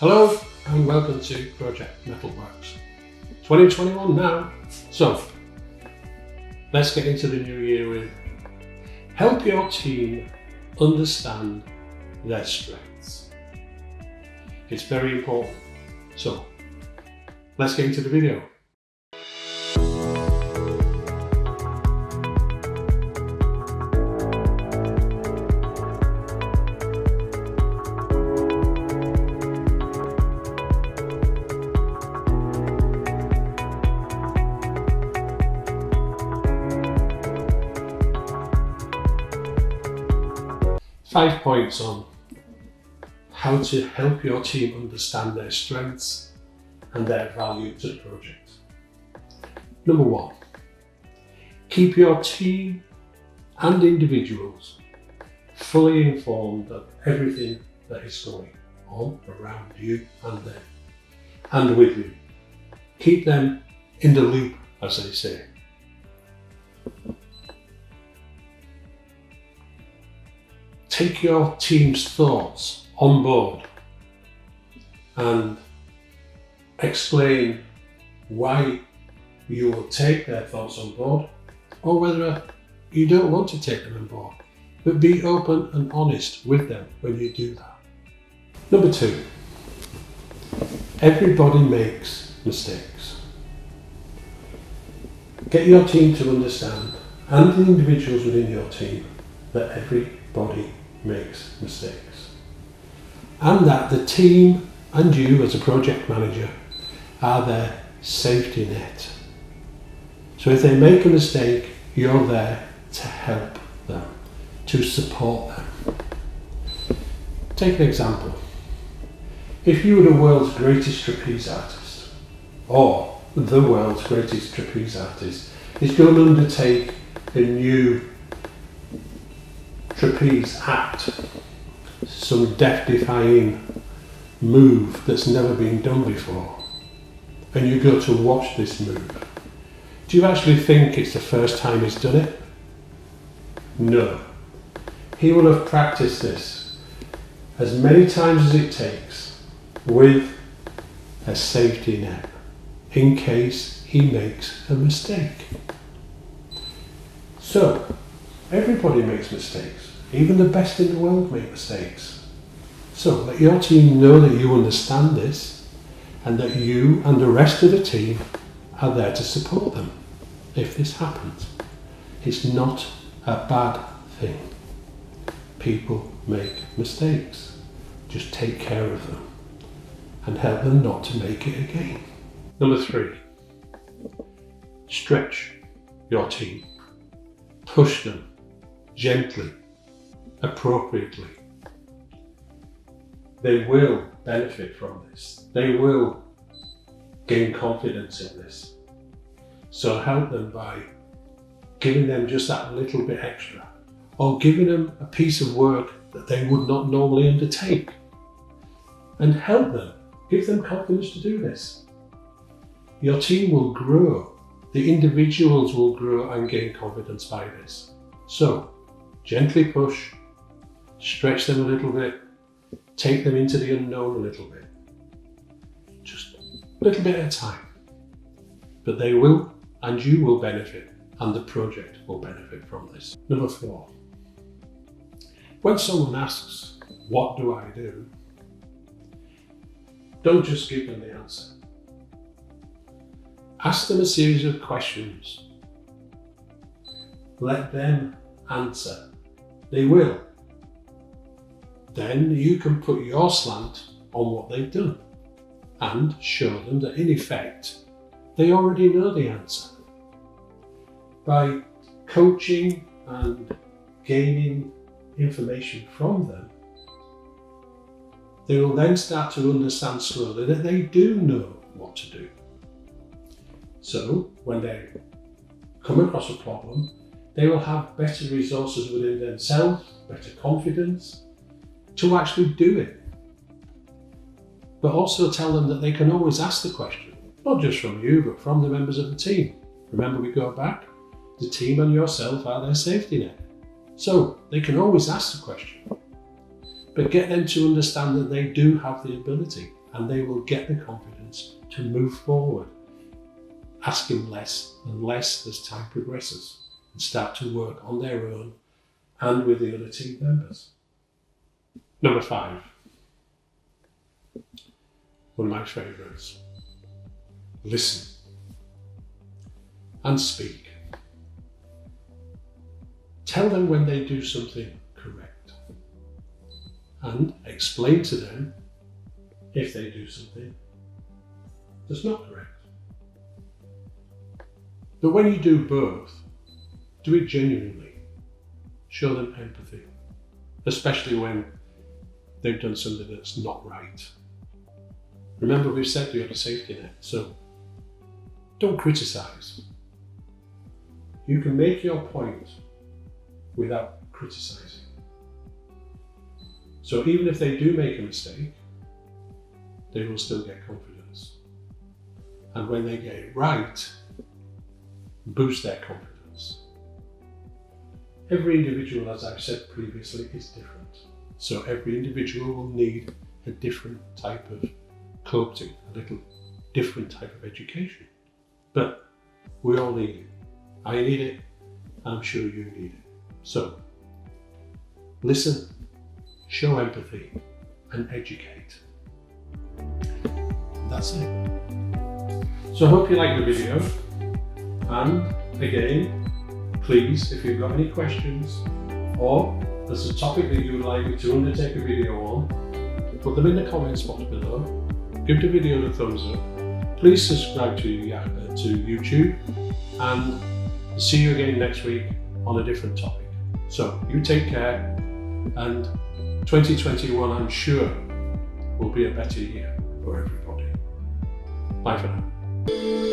Hello and welcome to Project Metalworks. 2021 now, so let's get into the new year with help your team understand their strengths. It's very important, so let's get into the video. Five points on how to help your team understand their strengths and their value to the project. Number one, keep your team and individuals fully informed of everything that is going on around you and them and with you. Keep them in the loop, as they say. Take your team's thoughts on board and explain why you will take their thoughts on board or whether you don't want to take them on board. But be open and honest with them when you do that. Number two, everybody makes mistakes. Get your team to understand, and the individuals within your team, that everybody makes mistakes, and that the team and you as a project manager are their safety net. So if they make a mistake, you're there to help them, to support them. Take an example. If you were the world's greatest trapeze artist, or the world's greatest trapeze artist is going to undertake a new trapeze act, some death-defying move that's never been done before, and you go to watch this move, do you actually think it's the first time he's done it? No. He will have practiced this as many times as it takes with a safety net in case he makes a mistake. So, everybody makes mistakes. Even the best in the world make mistakes. So let your team know that you understand this and that you and the rest of the team are there to support them if this happens. It's not a bad thing. People make mistakes. Just take care of them and help them not to make it again. Number three, stretch your team. Push them gently, appropriately. They will benefit from this. They will gain confidence in this. So help them by giving them just that little bit extra, or giving them a piece of work that they would not normally undertake. And help them, give them confidence to do this. Your team will grow. The individuals will grow and gain confidence by this. So gently push, stretch them a little bit, take them into the unknown a little bit. Just a little bit at a time. But they will, and you will benefit, and the project will benefit from this. Number four, when someone asks, what do I do? Don't just give them the answer. Ask them a series of questions. Let them answer. They will. Then you can put your slant on what they've done and show them that in effect they already know the answer. By coaching and gaining information from them, they will then start to understand slowly that they do know what to do. So when they come across a problem, they will have better resources within themselves, better confidence to actually do it. But also tell them that they can always ask the question, not just from you, but from the members of the team. Remember, we go back, the team and yourself are their safety net. So they can always ask the question, but get them to understand that they do have the ability and they will get the confidence to move forward, asking less and less as time progresses, and start to work on their own and with the other team members. Number 5, one of my favourites. Listen and speak. Tell them when they do something correct and explain to them if they do something that's not correct. But when you do both, do it genuinely. Show them empathy, especially when they've done something that's not right. Remember, we've said you have a safety net, so don't criticise. You can make your point without criticising. So even if they do make a mistake, they will still get confidence. And when they get it right, boost their confidence. Every individual, as I've said previously, is different. So every individual will need a different type of coaching, a little different type of education. But we all need it. I need it, I'm sure you need it. So listen, show empathy, and educate. And that's it. So I hope you like the video. And again, please, if you've got any questions or there's a topic that you would like me to undertake a video on, put them in the comments box below. Give the video a thumbs up. Please subscribe to YouTube, and see you again next week on a different topic. So you take care, and 2021, I'm sure, will be a better year for everybody. Bye for now.